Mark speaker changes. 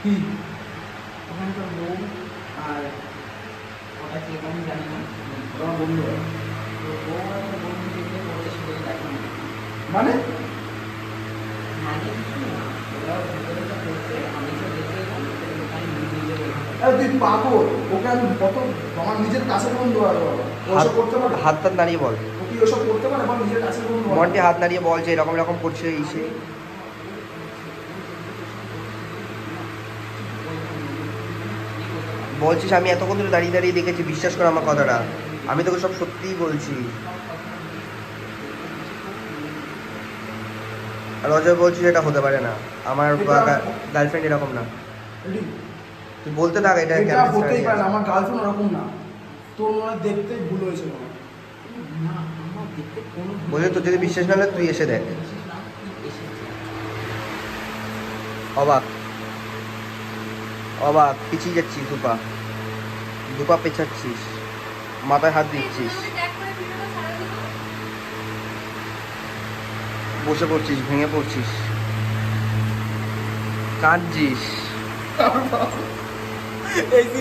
Speaker 1: কি ওখানকার বউ আর ওটা কে আমি জানি না, তোমার বন্ধু হয়। তো বউ আর একটা বন্ধু দেখে ওদের সাথে দেখা না, মানে মানে কিছু না, ওরা ভিতরে তো করছে, আমি তো দেখে এলাম সেটাকে আমি নিজে তুই পাগল, ওকে আমি কত আমার নিজের কাছের বন্ধু আর বাবা ওসব করতে পারে,
Speaker 2: হাত টাত নাড়িয়ে বল।
Speaker 1: ও কি ওসব করতে পারে আমার নিজের কাছের বন্ধু?
Speaker 2: মন্টি হাত নাড়িয়ে বল যে এরকম এরকম করছে এই সে। বলছিস আমি এতক্ষণ ধরে দাঁড়িয়ে দাঁড়িয়ে দেখেছি, বিশ্বাস কর আমার কথাটা, আমি তোকে সব সত্যিই বলছি। আর অজয় বলছিস এটা হতে পারে না, আমার গার্লফ্রেন্ড এরকম না। তুই বলতে থাক এটা
Speaker 1: এটা হতেই পারে না, আমার গার্লফ্রেন্ড ওরকম না, তোর মনে হয় দেখতে ভুল হয়েছে না, আমার দেখতে কোনো
Speaker 2: বলছে তোর যদি বিশ্বাস না হলে তুই এসে দেখ। অবাক অবাক পিছিয়ে যাচ্ছিস, দুপা দুপা পেছাচ্ছিস, মাথায় হাত দিচ্ছিস, বসে পড়ছিস, ভেঙে পড়ছিস, কাঁদছিস।